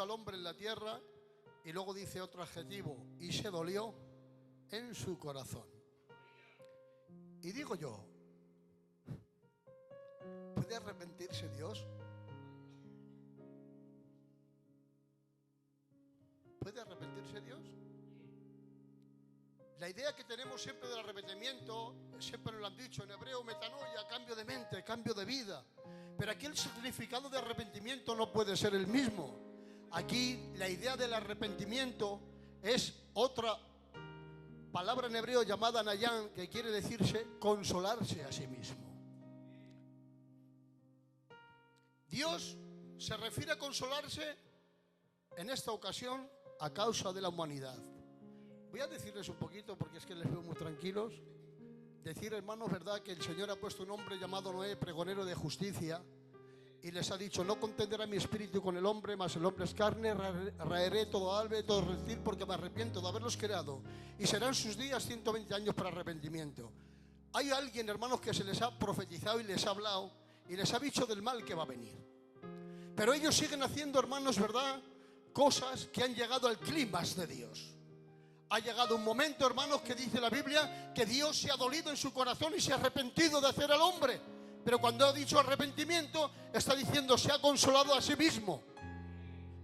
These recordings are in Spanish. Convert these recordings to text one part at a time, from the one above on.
al hombre en la tierra, y luego dice otro adjetivo, y se dolió en su corazón. Y digo yo, ¿puede arrepentirse Dios? ¿Puede arrepentirse Dios? La idea que tenemos siempre del arrepentimiento, siempre nos lo han dicho en hebreo, metanoia, cambio de mente, cambio de vida. Pero aquí el significado de arrepentimiento no puede ser el mismo. Aquí la idea del arrepentimiento es otra palabra en hebreo llamada nayan, que quiere decirse consolarse a sí mismo. Dios se refiere a consolarse en esta ocasión a causa de la humanidad. Voy a decirles un poquito porque es que les veo muy tranquilos. Decir, hermanos, verdad que el Señor ha puesto un hombre llamado Noé, pregonero de justicia, y les ha dicho, no contenderá mi espíritu con el hombre, mas el hombre es carne, raeré todo albe, todo reptil, porque me arrepiento de haberlos creado, y serán sus días 120 años para arrepentimiento. Hay alguien, hermanos, que se les ha profetizado y les ha hablado, y les ha dicho del mal que va a venir. Pero ellos siguen haciendo, hermanos, verdad, cosas que han llegado al clímax de Dios. Ha llegado un momento, hermanos, que dice la Biblia que Dios se ha dolido en su corazón y se ha arrepentido de hacer al hombre. Pero cuando ha dicho arrepentimiento, está diciendo se ha consolado a sí mismo.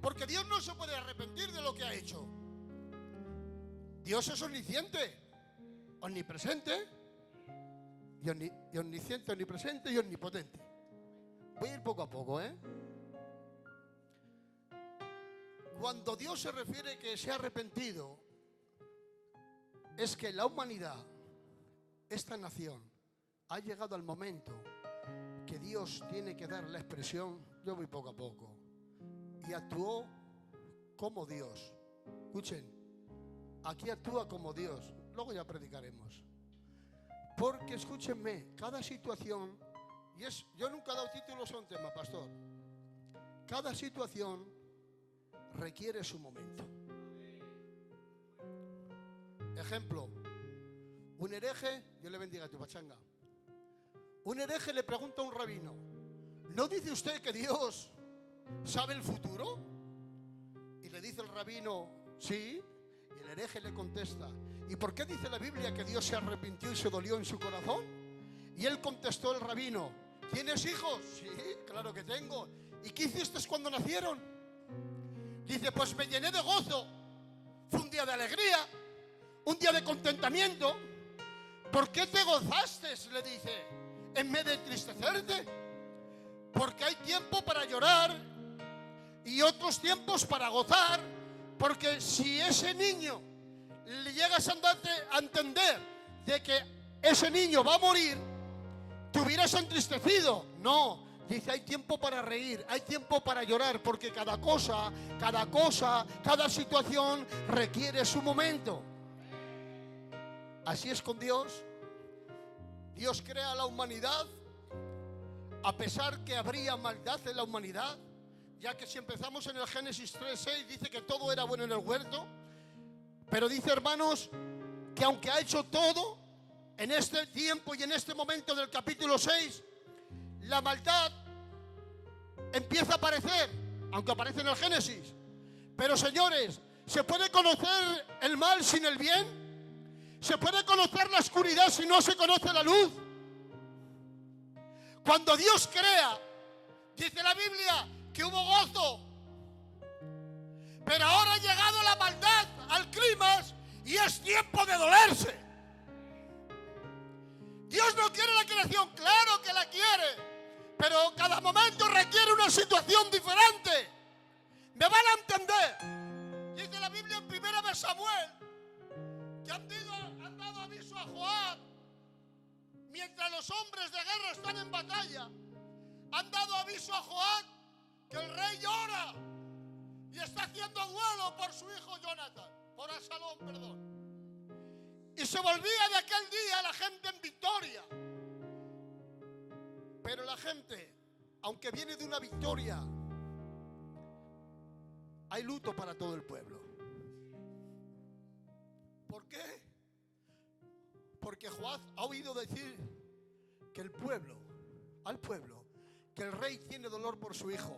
Porque Dios no se puede arrepentir de lo que ha hecho. Dios es omnisciente, omnipresente, y omnisciente, omnipresente y omnipotente. Voy a ir poco a poco, Cuando Dios se refiere que se ha arrepentido, es que la humanidad, esta nación, ha llegado al momento que Dios tiene que dar la expresión, yo voy poco a poco, y actuó como Dios. Escuchen, aquí actúa como Dios, luego ya predicaremos. Porque escúchenme, cada situación, yo nunca he dado títulos a un tema, pastor. Cada situación requiere su momento. Ejemplo, un hereje, Dios le bendiga a tu pachanga. Un hereje le pregunta a un rabino, ¿no dice usted que Dios sabe el futuro? Y le dice el rabino, sí. Y el hereje le contesta, ¿y por qué dice la Biblia que Dios se arrepintió y se dolió en su corazón? Y él contestó, el rabino, ¿tienes hijos? Sí, claro que tengo. ¿Y qué hiciste cuando nacieron? Dice, pues me llené de gozo. Fue un día de alegría, un día de contentamiento. ¿Por qué te gozaste? Le dice, en vez de entristecerte. Porque hay tiempo para llorar y otros tiempos para gozar. Porque si ese niño le llegas a entender de que ese niño va a morir, te hubieras entristecido. No, dice, hay tiempo para reír, hay tiempo para llorar, porque cada cosa, cada situación requiere su momento. Así es con Dios. Dios crea a la humanidad a pesar que habría maldad en la humanidad, ya que si empezamos en el Génesis 3:6 dice que todo era bueno en el huerto. Pero dice, hermanos, que aunque ha hecho todo, en este tiempo y en este momento del capítulo 6, la maldad empieza a aparecer, aunque aparece en el Génesis. Pero señores, ¿se puede conocer el mal sin el bien? ¿Se puede conocer la oscuridad si no se conoce la luz? Cuando Dios crea, dice la Biblia que hubo gozo. Pero ahora ha llegado la maldad al clímax y es tiempo de dolerse. Dios no quiere la creación, claro que la quiere, pero cada momento requiere una situación diferente. ¿Me van a entender? Dice la Biblia en 1 de Samuel que han dado aviso a Joab mientras los hombres de guerra están en batalla. Han dado aviso a Joab que el rey llora y está haciendo duelo por su hijo Jonathan, por Absalón, perdón. Y se volvía de aquel día la gente en victoria. Pero la gente, aunque viene de una victoria, hay luto para todo el pueblo. ¿Por qué? Porque Joab ha oído decir que al pueblo, que el rey tiene dolor por su hijo.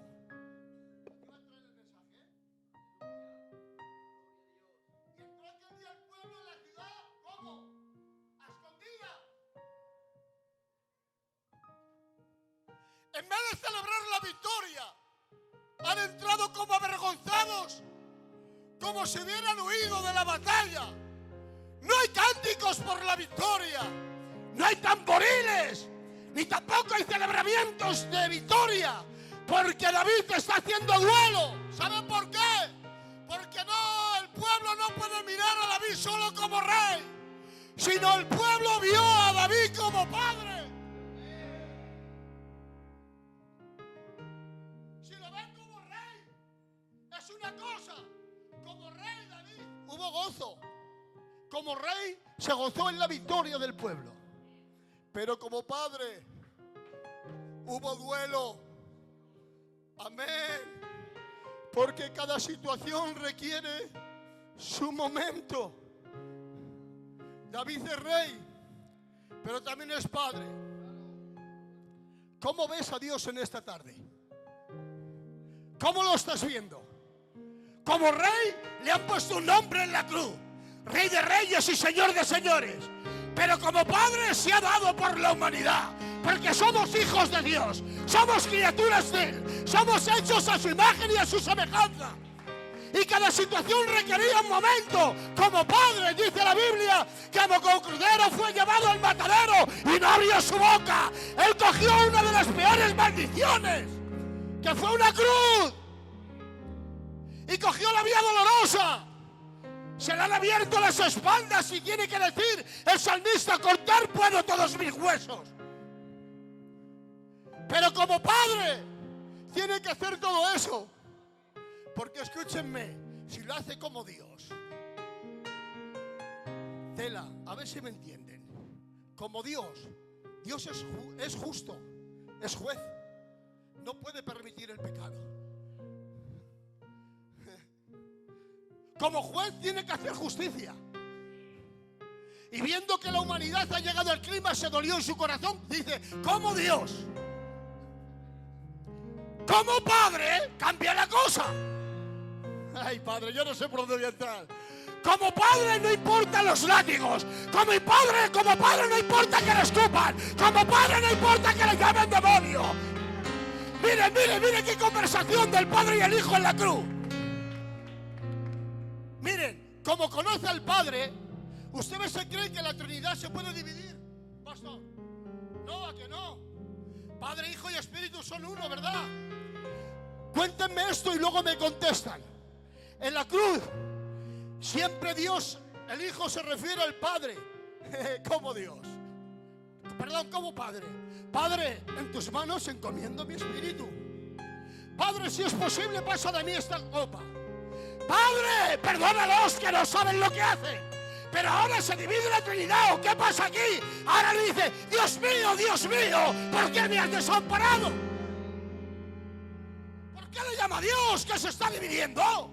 celebrar la victoria, han entrado como avergonzados, como si hubieran huido de la batalla. No hay cánticos por la victoria, no hay tamboriles, ni tampoco hay celebramientos de victoria, porque David está haciendo duelo. ¿Saben por qué? Porque el pueblo no puede mirar a David solo como rey, sino el pueblo vio a David como padre. Si lo ven como rey, es una cosa. Como rey David hubo gozo. Como rey se gozó en la victoria del pueblo. Pero como padre hubo duelo. Amén. Porque cada situación requiere su momento. David es rey, pero también es padre. ¿Cómo ves a Dios en esta tarde? ¿Cómo lo estás viendo? Como rey le han puesto un nombre en la cruz: Rey de Reyes y Señor de Señores. Pero como padre se ha dado por la humanidad, porque somos hijos de Dios, somos criaturas de Él, somos hechos a su imagen y a su semejanza. Y cada situación requería un momento. Como padre, dice la Biblia, que como cordero fue llevado al matadero y no abrió su boca. Él cogió una de las peores maldiciones, que fue una cruz, y cogió la vía dolorosa. Se le han abierto las espaldas y tiene que decir el salmista: cortar puedo todos mis huesos. Pero como padre tiene que hacer todo eso, porque escúchenme, si lo hace como Dios, Tela, a ver si me entienden. Como Dios es justo, es juez, no puede permitir el pecado. Como juez tiene que hacer justicia. Y viendo que la humanidad ha llegado al clima, se dolió en su corazón. Dice: como Dios, como padre, cambia la cosa. Ay, padre, yo no sé por dónde voy a entrar. Como padre no importan los látigos. Como padre no importa que le escupan. Como padre no importa que le llamen demonio. Miren qué conversación del Padre y el Hijo en la cruz. Miren, como conoce al Padre, ¿ustedes se creen que la Trinidad se puede dividir, pastor? No, ¿a que no? Padre, Hijo y Espíritu son uno, ¿verdad? Cuéntenme esto y luego me contestan. En la cruz, siempre Dios, el Hijo se refiere al Padre como Dios. Perdón, como Padre. Padre, en tus manos encomiendo mi espíritu. Padre, si es posible, pasa de mí esta copa. Padre, perdónalos que no saben lo que hacen. Pero ahora se divide la Trinidad. ¿Qué pasa aquí? Ahora le dice: Dios mío, ¿por qué me has desamparado? ¿Por qué le llama a Dios que se está dividiendo?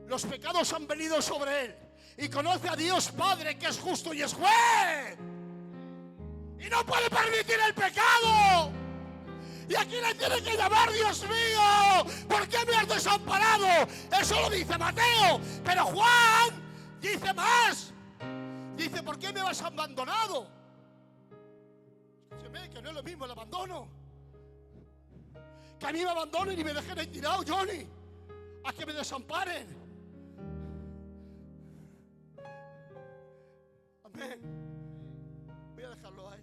Los pecados han venido sobre él. Y conoce a Dios Padre, que es justo y es juez. Y no puede permitir el pecado. Y aquí le tiene que llamar: Dios mío, ¿por qué me has desamparado? Eso lo dice Mateo. Pero Juan dice más. Dice: ¿por qué me has abandonado? Escúcheme, que no es lo mismo el abandono. Que a mí me abandonen y me dejen ahí tirado, Johnny, a que me desamparen. Amén. Voy a dejarlo ahí.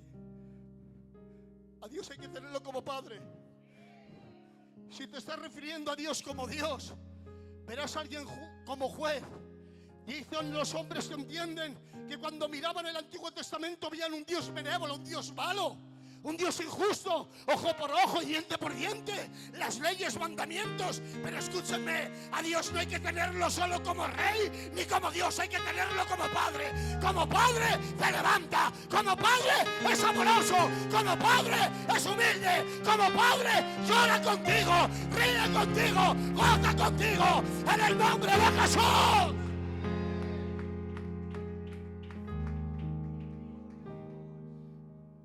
A Dios hay que tenerlo como padre. Si te estás refiriendo a Dios como Dios, verás a alguien como juez. Dicen los hombres que entienden que cuando miraban el Antiguo Testamento veían un Dios benévolo, un Dios malo, un Dios injusto, ojo por ojo y diente por diente, las leyes, mandamientos. Pero escúchenme, a Dios no hay que tenerlo solo como rey ni como Dios, hay que tenerlo como padre. Como padre te levanta, como padre es amoroso, como padre es humilde, como padre llora contigo, ríe contigo, goza contigo, en el nombre de Jesús.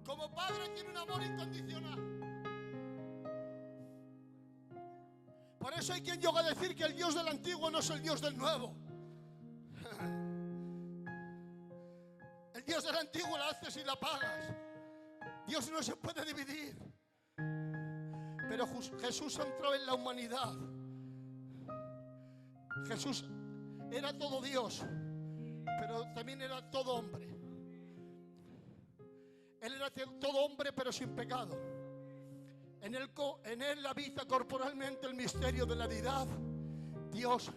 Como padre tiene un amor incondicional. Por eso hay quien llega a decir que el Dios del antiguo no es el Dios del nuevo. El Dios del antiguo la haces y la pagas. Dios no se puede dividir. Pero Jesús entró en la humanidad. Jesús era todo Dios, pero también era todo hombre. Él era todo hombre, pero sin pecado. En él habita corporalmente el misterio de la deidad. Dios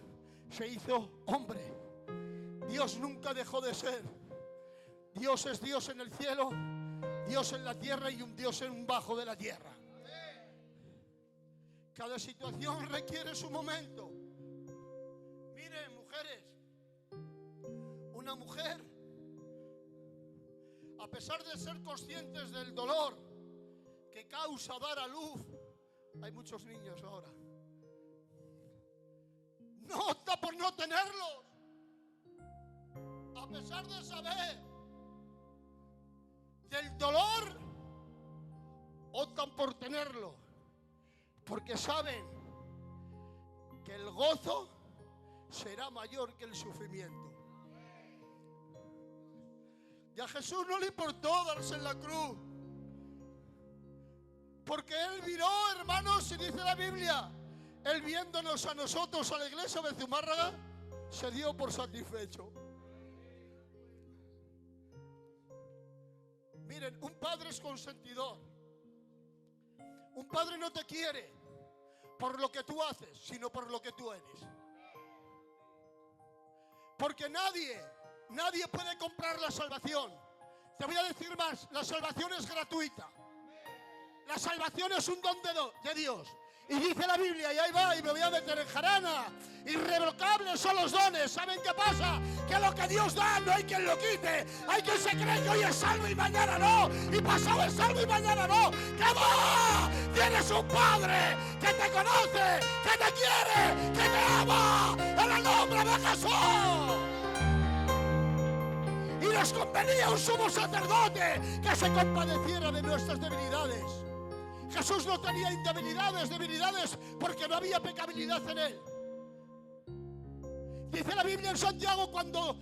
se hizo hombre. Dios nunca dejó de ser. Dios es Dios en el cielo, Dios en la tierra y un Dios en bajo de la tierra. Cada situación requiere su momento. Miren, mujeres, una mujer, a pesar de ser conscientes del dolor que causa dar a luz, hay muchos niños ahora, no opta por no tenerlos. A pesar de saber del dolor, optan por tenerlo, porque saben que el gozo será mayor que el sufrimiento. Y a Jesús no le importó darse en la cruz, porque Él miró, hermanos, y dice la Biblia, Él viéndonos a nosotros, a la iglesia de Zumárraga, se dio por satisfecho. Miren, un padre es consentidor. Un padre no te quiere por lo que tú haces, sino por lo que tú eres. Porque nadie puede comprar la salvación. Te voy a decir más, la salvación es gratuita. La salvación es un don de Dios. Y dice la Biblia, y ahí va, y me voy a meter en jarana, irrevocables son los dones. ¿Saben qué pasa? Que lo que Dios da no hay quien lo quite. Hay quien se cree que hoy es salvo y mañana no, y pasado es salvo y mañana no. ¡Que va! Tienes un Padre que te conoce, que te quiere, que te ama, en el nombre de Jesús. Y nos convenía un sumo sacerdote que se compadeciera de nuestras debilidades. Jesús no tenía debilidades, porque no había pecabilidad en Él. Dice la Biblia en Santiago, cuando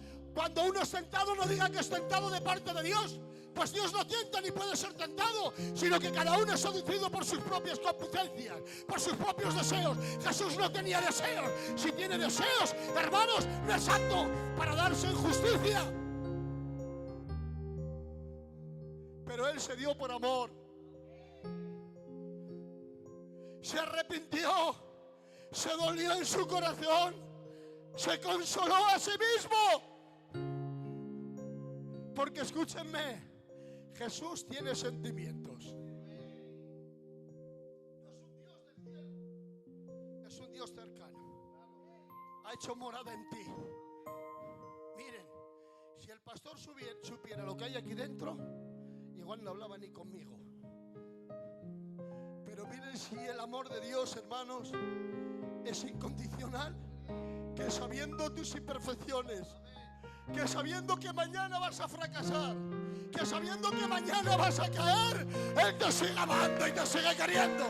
uno es tentado, no diga que es tentado de parte de Dios, pues Dios no tienta ni puede ser tentado, sino que cada uno es seducido por sus propias concupiscencias, por sus propios deseos. Jesús no tenía deseos. Si tiene deseos, hermanos, no es apto para darse en justicia. Pero Él se dio por amor. Se arrepintió, se dolió en su corazón, se consoló a sí mismo. Porque escúchenme, Jesús tiene sentimientos. No es un Dios del cielo, es un Dios cercano. Ha hecho morada en ti. Miren, si el pastor supiera lo que hay aquí dentro, igual no hablaba ni conmigo. Pero miren, si el amor de Dios, hermanos, es incondicional, que sabiendo tus imperfecciones, que sabiendo que mañana vas a fracasar, que sabiendo que mañana vas a caer, Él te sigue amando y te sigue queriendo.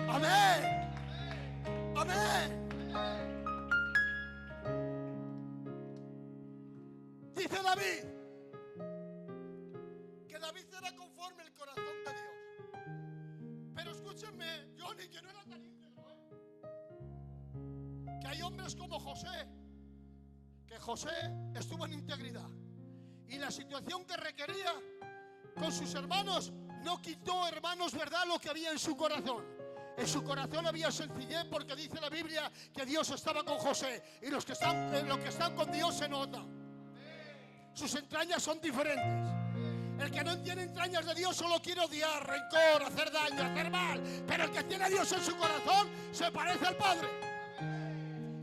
Amén. Amén. Dice David, David era conforme el corazón de Dios. Pero escúchenme, Johnny, que no era tan íntegro, que hay hombres como José, que José estuvo en integridad, y la situación que requería con sus hermanos no quitó, hermanos, verdad, lo que había en su corazón. En su corazón había sencillez, porque dice la Biblia que Dios estaba con José, y los que están con Dios se nota. Sus entrañas son diferentes. El que no tiene entrañas de Dios solo quiere odiar, rencor, hacer daño, hacer mal. Pero el que tiene a Dios en su corazón se parece al Padre.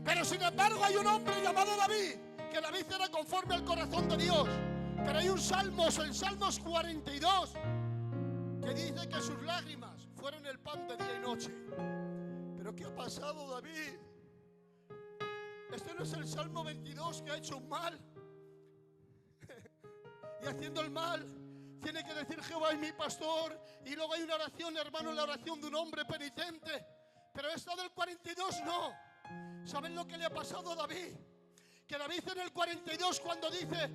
Pero sin embargo hay un hombre llamado David, que David era conforme al corazón de Dios. Pero hay un Salmos, el Salmos 42, que dice que sus lágrimas fueron el pan de día y noche. Pero ¿qué ha pasado, David? Este no es el Salmo 22, que ha hecho un mal. Y haciendo el mal tiene que decir: Jehová es mi pastor. Y luego hay una oración, hermano, la oración de un hombre penitente. Pero esta del 42 no. ¿Saben lo que le ha pasado a David? Que David en el 42, cuando dice: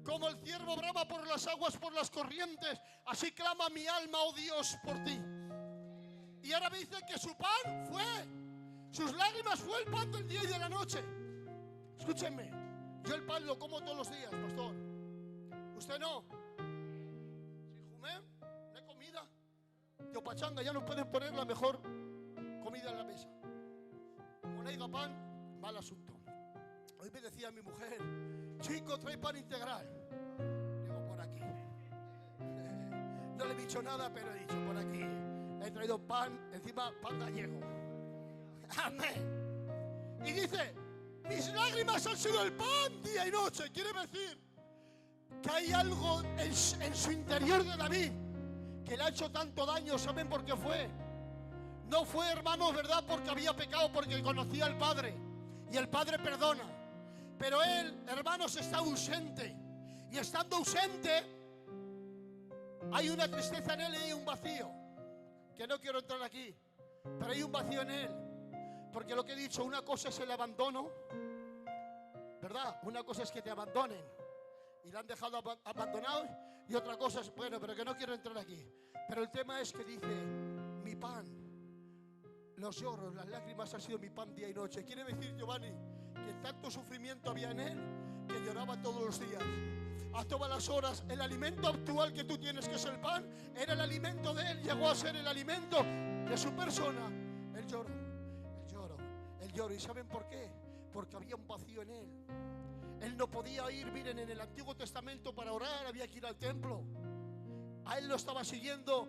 Como el ciervo brama por las aguas, por las corrientes, así clama mi alma, oh Dios, por ti. Y ahora me dice que su pan fue, sus lágrimas fue el pan del día y de la noche. Escúchenme, yo el pan lo como todos los días, pastor. ¿Usted no? Si jumé, no hay comida. Yo pachanga, ya no pueden poner la mejor comida en la mesa. Como no haya pan, mal asunto. Hoy me decía mi mujer, chico, trae pan integral. Digo, por aquí. No le he dicho nada, pero he dicho, por aquí. He traído pan, encima pan gallego. Amén. Y dice, mis lágrimas han sido el pan día y noche. Quiere decir que hay algo en su interior de David que le ha hecho tanto daño. ¿Saben por qué fue? No fue, hermanos, ¿verdad? Porque había pecado, porque conocía al Padre. Y el Padre perdona. Pero él, hermanos, está ausente. Y estando ausente, hay una tristeza en él y hay un vacío. Que no quiero entrar aquí, pero hay un vacío en él. Porque lo que he dicho, una cosa es el abandono, ¿verdad? Una cosa es que te abandonen y le han dejado abandonado. Y otra cosa es, bueno, pero que no quiero entrar aquí. Pero el tema es que dice, mi pan, los lloros, las lágrimas han sido mi pan día y noche. Quiere decir, Giovanni, que tanto sufrimiento había en él que lloraba todos los días, a todas las horas. El alimento actual que tú tienes, que es el pan, era el alimento de él, llegó a ser el alimento de su persona. El lloro, el lloro, el lloro. ¿Y saben por qué? Porque había un vacío en él. Él no podía ir, miren, en el Antiguo Testamento para orar había que ir al templo. A él lo estaba siguiendo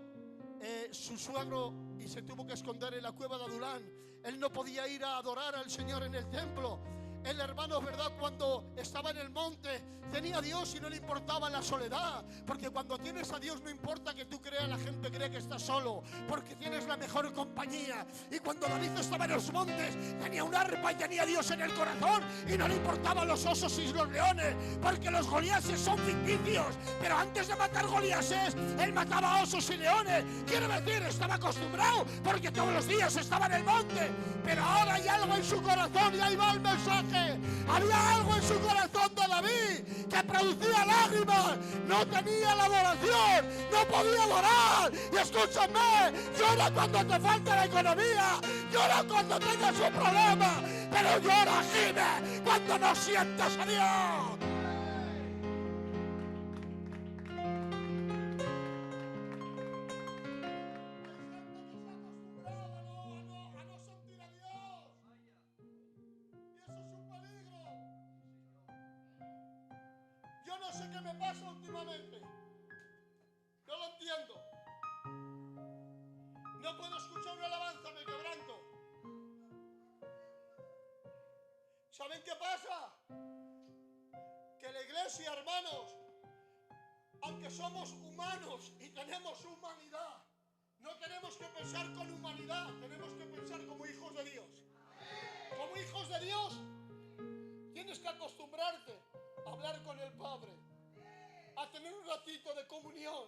su suegro y se tuvo que esconder en la cueva de Adulán. Él no podía ir a adorar al Señor en el templo. El hermano, ¿verdad? Cuando estaba en el monte, tenía a Dios y no le importaba la soledad. Porque cuando tienes a Dios no importa que tú creas, la gente cree que estás solo, porque tienes la mejor compañía. Y cuando David estaba en los montes, tenía un arpa y tenía a Dios en el corazón, y no le importaban los osos y los leones, porque los goliases son ficticios. Pero antes de matar goliases, él mataba osos y leones. Quiere decir, estaba acostumbrado, porque todos los días estaba en el monte. Pero ahora hay algo en su corazón, y ahí va el mensaje. Había algo en su corazón de David que producía lágrimas. No tenía la adoración, no podía adorar. Y escúchame, llora cuando te falta la economía, llora cuando tengas un problema, pero llora, gime, cuando no sientas a Dios. Yo no sé qué me pasa últimamente. No lo entiendo. No puedo escuchar una alabanza, me quebranto. ¿Saben qué pasa? Que la iglesia, hermanos, aunque somos humanos y tenemos humanidad, no tenemos que pensar con humanidad, tenemos que pensar como hijos de Dios. Como hijos de Dios, tienes que acostumbrarte a hablar con el Padre, a tener un ratito de comunión.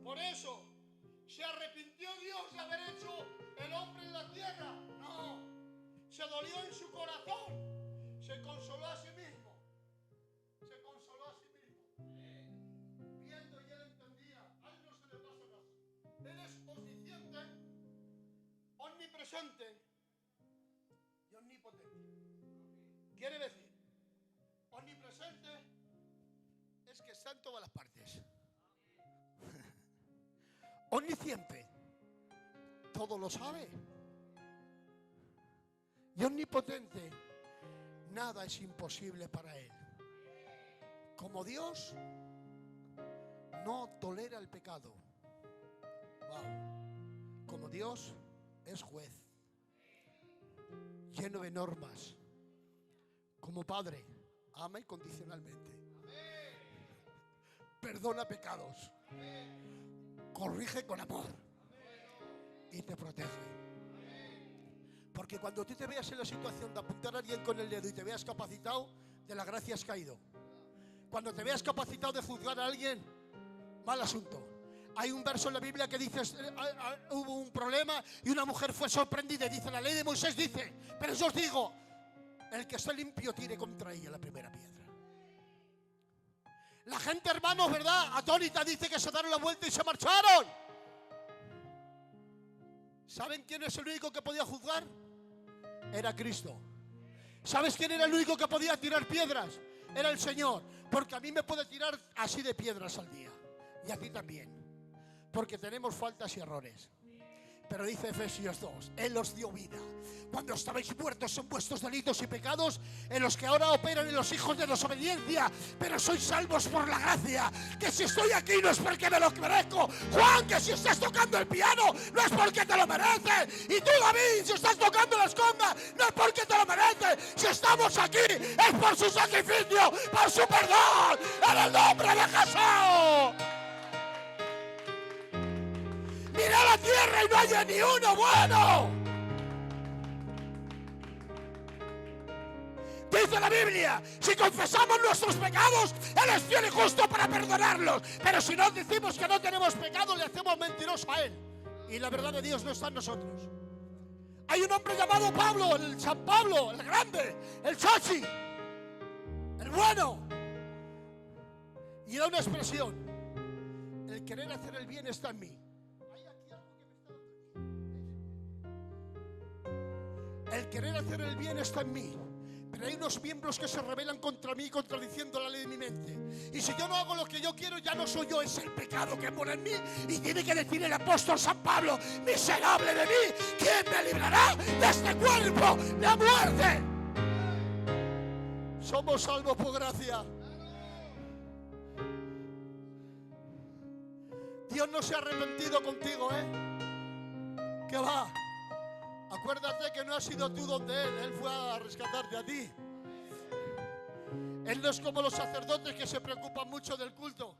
Por eso, ¿se arrepintió Dios de haber hecho el hombre en la tierra? No. Se dolió en su corazón. Se consoló a sí mismo. Se consoló a sí mismo. Viendo, y él entendía. A él no se le pasa nada. Él es omnisciente, omnipresente y omnipotente. Quiere decir, omnipresente es que está en todas las partes. Omnisciente, todo lo sabe. Y omnipotente, nada es imposible para él. Como Dios no tolera el pecado. Wow. Como Dios es juez, lleno de normas. Como Padre, ama incondicionalmente. Perdona pecados. Corrige con amor. Y te protege. Porque cuando tú te veas en la situación de apuntar a alguien con el dedo y te veas capacitado, de la gracia has caído. Cuando te veas capacitado de juzgar a alguien, mal asunto. Hay un verso en la Biblia que dice, hubo un problema y una mujer fue sorprendida. Y dice, la ley de Moisés dice, pero yo os digo, el que está limpio tire contra ella la primera piedra. La gente, hermanos, ¿verdad? Atónita, dice que se dieron la vuelta y se marcharon. ¿Saben quién es el único que podía juzgar? Era Cristo. ¿Sabes quién era el único que podía tirar piedras? Era el Señor. Porque a mí me puede tirar así de piedras al día. Y a ti también. Porque tenemos faltas y errores. Pero dice Efesios 2, Él os dio vida cuando estabais muertos en vuestros delitos y pecados, en los que ahora operan en los hijos de desobediencia, pero sois salvos por la gracia. Que si estoy aquí no es porque me lo merezco. Juan, que si estás tocando el piano no es porque te lo mereces. Y tú, David, si estás tocando las congas no es porque te lo mereces. Si estamos aquí es por su sacrificio, por su perdón, en el nombre de Jesús. Mira la tierra y no haya ni uno bueno. Dice la Biblia, si confesamos nuestros pecados, Él es fiel y justo para perdonarlos. Pero si no decimos que no tenemos pecado, le hacemos mentiroso a Él. Y la verdad de Dios no está en nosotros. Hay un hombre llamado Pablo, el San Pablo, el grande, el chachi, el bueno. Y da una expresión: el querer hacer el bien está en mí. El querer hacer el bien está en mí. Pero hay unos miembros que se rebelan contra mí, contradiciendo la ley de mi mente. Y si yo no hago lo que yo quiero, ya no soy yo, es el pecado que mora en mí. Y tiene que decir el apóstol San Pablo: miserable de mí, ¿quién me librará de este cuerpo de muerte? Somos salvos por gracia. Dios no se ha arrepentido contigo, ¿qué va? Acuérdate que no has sido tú donde Él fue a rescatarte a ti. Él no es como los sacerdotes que se preocupan mucho del culto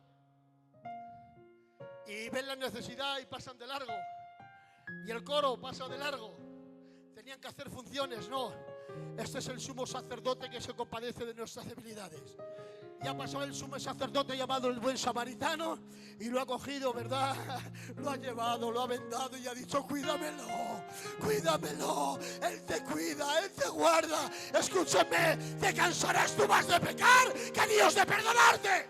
y ven la necesidad y pasan de largo. Y el coro pasa de largo. Tenían que hacer funciones, no. Este es el sumo sacerdote que se compadece de nuestras debilidades. Ya pasó el sumo sacerdote llamado el buen samaritano y lo ha cogido, ¿verdad? Lo ha llevado, lo ha vendado y ha dicho: cuídamelo, cuídamelo. Él te cuida, Él te guarda. Escúchame, te cansarás tú más de pecar que Dios de perdonarte.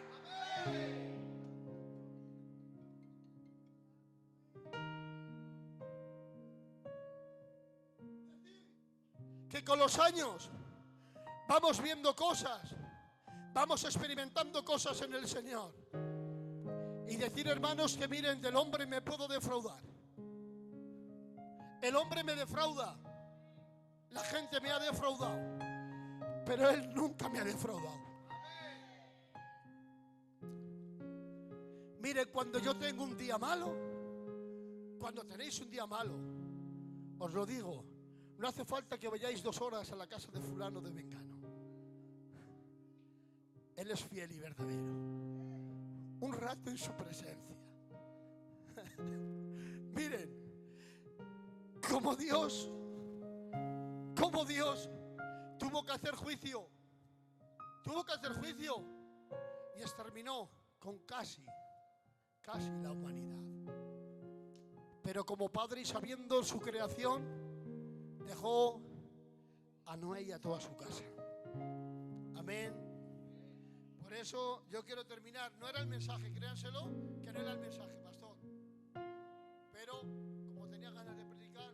Que con los años vamos viendo cosas. Vamos experimentando cosas en el Señor. Y decir, hermanos, que miren, del hombre me puedo defraudar. El hombre me defrauda. La gente me ha defraudado. Pero Él nunca me ha defraudado. Miren, cuando yo tengo un día malo, cuando tenéis un día malo, os lo digo, no hace falta que vayáis 2 horas a la casa de fulano de Mengano. Él es fiel y verdadero. Un rato en su presencia. Miren, como Dios tuvo que hacer juicio. Y exterminó con casi la humanidad. Pero como Padre, y sabiendo su creación, dejó a Noé y a toda su casa. Amén. Por eso yo quiero terminar. No era el mensaje, créanselo, que no era el mensaje, pastor. Pero como tenía ganas de predicar,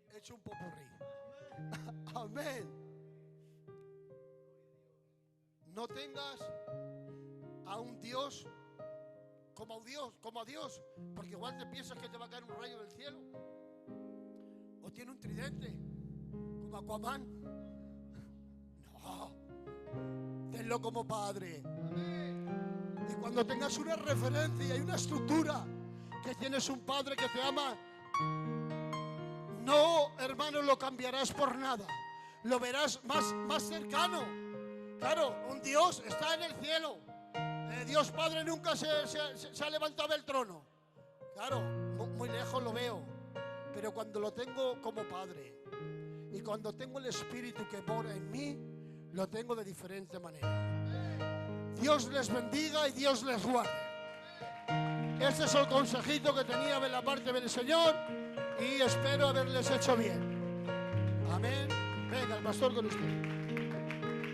he hecho un popurrí. Amén. No tengas a un Dios como a Dios, porque igual te piensas que te va a caer un rayo del cielo. O tiene un tridente, como Aquaman. No. Tenlo como Padre. Y cuando tengas una referencia y una estructura, que tienes un Padre que te ama, no, hermano, lo cambiarás por nada. Lo verás más cercano. Claro, un Dios está en el cielo. Dios Padre nunca se ha levantado del trono. Claro, muy lejos lo veo. Pero cuando lo tengo como Padre y cuando tengo el Espíritu que mora en mí, lo tengo de diferente manera. Dios les bendiga y Dios les guarde. Este es el consejito que tenía de la parte del Señor y espero haberles hecho bien. Amén. Venga, el pastor con usted.